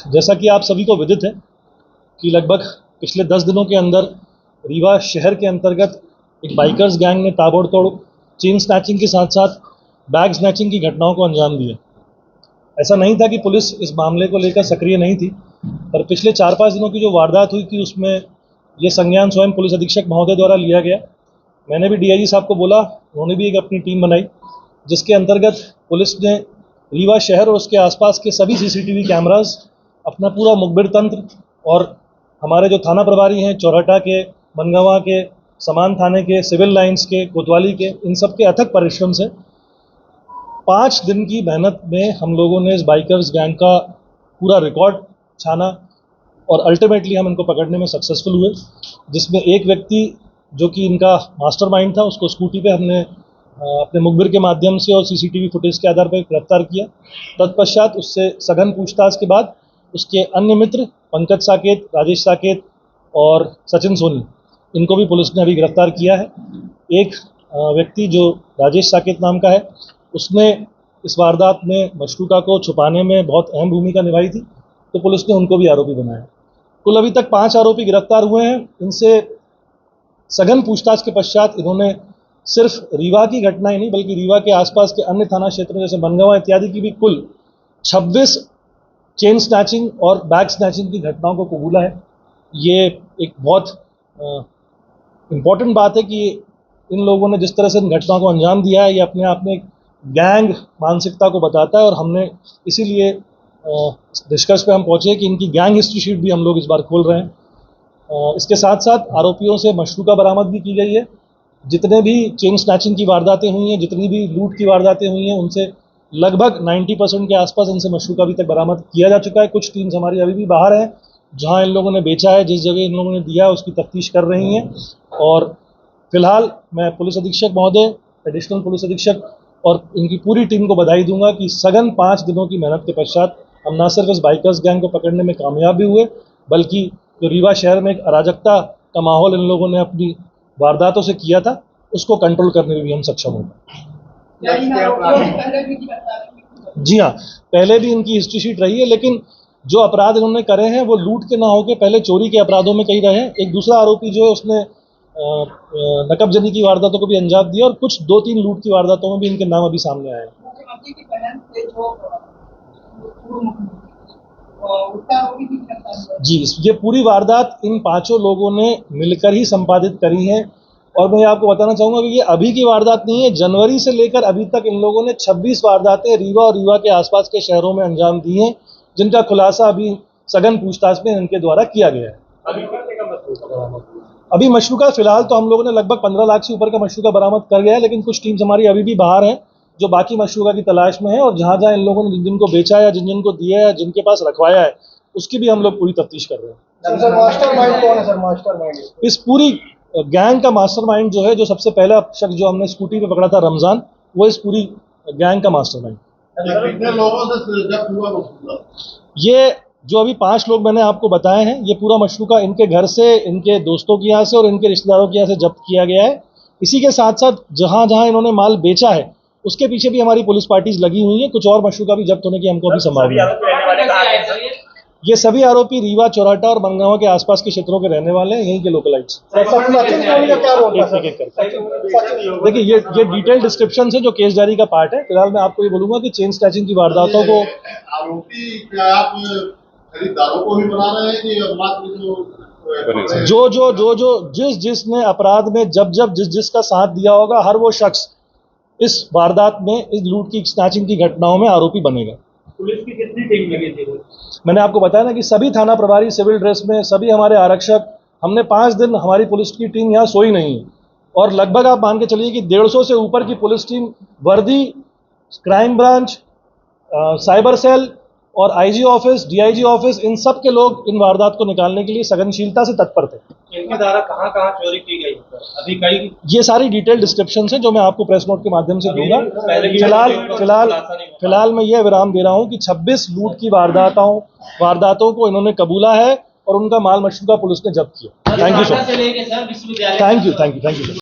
जैसा कि आप सभी को विदित है कि लगभग पिछले 10 दिनों के अंदर रीवा शहर के अंतर्गत एक बाइकर्स गैंग ने ताबड़तोड़ चेन स्नैचिंग के साथ साथ बैग स्नैचिंग की घटनाओं को अंजाम दिया। ऐसा नहीं था कि पुलिस इस मामले को लेकर सक्रिय नहीं थी, पर पिछले 4-5 दिनों की जो वारदात हुई थी उसमें ये संज्ञान स्वयं पुलिस अधीक्षक महोदय द्वारा लिया गया। मैंने भी डीआईजी साहब को बोला, उन्होंने भी एक अपनी टीम बनाई जिसके अंतर्गत पुलिस ने रीवा शहर और उसके आसपास के सभी सीसीटीवी कैमरास, अपना पूरा मुखबिर तंत्र और हमारे जो थाना प्रभारी हैं चौराटा के, बनगांवा के, समान थाने के, सिविल लाइंस के, कोतवाली के, इन सब के अथक परिश्रम से 5 दिन की मेहनत में हम लोगों ने इस बाइकर्स गैंग का पूरा रिकॉर्ड छाना और अल्टीमेटली हम इनको पकड़ने में सक्सेसफुल हुए, जिसमें एक व्यक्ति जो कि इनका मास्टरमाइंड था उसको स्कूटी पे हमने अपने मुखबिर के माध्यम से और सीसीटीवी फुटेज के आधार पर गिरफ्तार किया। तत्पश्चात उससे सघन पूछताछ के बाद उसके अन्य मित्र पंकज साकेत, राजेश साकेत और सचिन सोनी, इनको भी पुलिस ने अभी गिरफ्तार किया है। एक व्यक्ति जो राजेश साकेत नाम का है, उसने इस वारदात में मशरूका को छुपाने में बहुत अहम भूमिका निभाई थी, तो पुलिस ने उनको भी आरोपी बनाया। कुल अभी तक 5 आरोपी गिरफ्तार हुए हैं। इनसे सघन पूछताछ के पश्चात इन्होंने सिर्फ रीवा की घटना ही नहीं बल्कि रीवा के आसपास के अन्य थाना क्षेत्र जैसे बनगांवा इत्यादि की भी कुल 26 चेन स्नैचिंग और बैग स्नैचिंग की घटनाओं को कबूला है। ये एक बहुत इम्पॉर्टेंट बात है कि इन लोगों ने जिस तरह से इन घटनाओं को अंजाम दिया है, ये अपने आप में गैंग मानसिकता को बताता है और हमने इसीलिए निष्कर्ष पे हम पहुंचे कि इनकी गैंग हिस्ट्री शीट भी हम लोग इस बार खोल रहे हैं। इसके साथ साथ आरोपियों से मशरूका बरामद भी की गई है। जितने भी चेन स्नैचिंग की वारदातें हुई हैं, जितनी भी लूट की वारदातें हुई हैं, उनसे लगभग 90% के आसपास इनसे मशरूका अभी तक बरामद किया जा चुका है। कुछ टीम्स हमारी अभी भी बाहर हैं, जहां इन लोगों ने बेचा है, जिस जगह इन लोगों ने दिया है उसकी तफ्तीश कर रही हैं। और फिलहाल मैं पुलिस अधीक्षक महोदय, एडिशनल पुलिस अधीक्षक और इनकी पूरी टीम को बधाई दूंगा कि सघन 5 दिनों की मेहनत के पश्चात हम न सिर्फ इस बाइकर्स गैंग को पकड़ने में कामयाब भी हुए, बल्कि जो रीवा शहर में एक अराजकता का माहौल इन लोगों ने अपनी वारदातों से किया था, उसको कंट्रोल करने में भी हम सक्षम हो गए। जी हाँ, पहले भी इनकी हिस्ट्री शीट रही है, लेकिन जो अपराध इन्होंने करे हैं वो लूट के ना होकर पहले चोरी के अपराधों में कई रहे हैं। एक दूसरा आरोपी जो है उसने नकबजनी की वारदातों को भी अंजाम दिया और कुछ 2-3 लूट की वारदातों में भी इनके नाम अभी सामने आए हैं। जी, ये पूरी वारदात इन 5 लोगों ने मिलकर ही संपादित करी है। और मैं आपको बताना चाहूँगा कि ये अभी की वारदात नहीं है, जनवरी से लेकर अभी तक इन लोगों ने 26 वारदातें रीवा और रीवा के आसपास के शहरों में अंजाम दी हैं, जिनका खुलासा अभी सघन पूछताछ में इनके द्वारा किया गया है। अभी मशरूका फिलहाल तो हम लोगों ने लगभग 15 लाख से ऊपर का मशरूका बरामद कर गया है, लेकिन कुछ टीम्स हमारी अभी भी बाहर हैं जो बाकी मशरूका की तलाश में है। और जहाँ जहाँ इन लोगों ने जिन जिनको बेचा है, जिन जिनको दिया है, जिनके पास रखवाया है, उसकी भी हम लोग पूरी तफ्तीश कर रहे हैं। सर मास्टरमाइंड कौन है सर? मास्टरमाइंड इस पूरी गैंग का मास्टरमाइंड जो है, जो सबसे पहला शख्स जो हमने स्कूटी पे पकड़ा था रमजान, वो इस पूरी गैंग का मास्टरमाइंड। कितने लोगों से जब्त हुआ? ये जो अभी 5 लोग मैंने आपको बताए हैं, ये पूरा मशरूका इनके घर से, इनके दोस्तों के यहाँ से और इनके रिश्तेदारों के यहाँ से जब्त किया गया है। इसी के साथ साथ जहाँ जहाँ इन्होंने माल बेचा है उसके पीछे भी हमारी पुलिस पार्टीज लगी हुई हैं। कुछ और मशरूका भी जब्त होने की हमको अभी संभावना है। ये सभी आरोपी रीवा, चौराटा और बनगांवा के आसपास के क्षेत्रों के रहने वाले हैं, यहीं के लोकलाइट्स। देखिए, ये डिटेल डिस्क्रिप्शन है जो केस डायरी का पार्ट है। फिलहाल मैं आपको ये बोलूंगा कि चेन स्नैचिंग की वारदातों को आरोपी क्या आप खरीदारों को भी बना रहे हैं कि मात्र जो जिसने अपराध में जब जिसका साथ दिया होगा, हर वो शख्स इस वारदात में, इस लूट की, स्नैचिंग की घटनाओं में आरोपी बनेगा। पुलिस की कितनी टीम लगी थी? मैंने आपको बताया ना कि सभी थाना प्रभारी सिविल ड्रेस में, सभी हमारे आरक्षक, हमने 5 दिन हमारी पुलिस की टीम यहाँ सोई नहीं है। और लगभग आप मान के चलिए कि 150 से ऊपर की पुलिस टीम वर्दी, क्राइम ब्रांच, साइबर सेल और आईजी ऑफिस, डीआईजी ऑफिस, इन सब के लोग इन वारदात को निकालने के लिए सघनशीलता से तत्पर थे। इनके द्वारा कहाँ चोरी की गई? अभी कई ये सारी डिटेल डिस्क्रिप्शन है जो मैं आपको प्रेस नोट के माध्यम से दूंगा। फिलहाल मैं ये विराम दे रहा हूँ कि 26 लूट की वारदातों को इन्होंने कबूला है और उनका माल मशरूका पुलिस ने जब्त किया। Thank you so much. Thank you.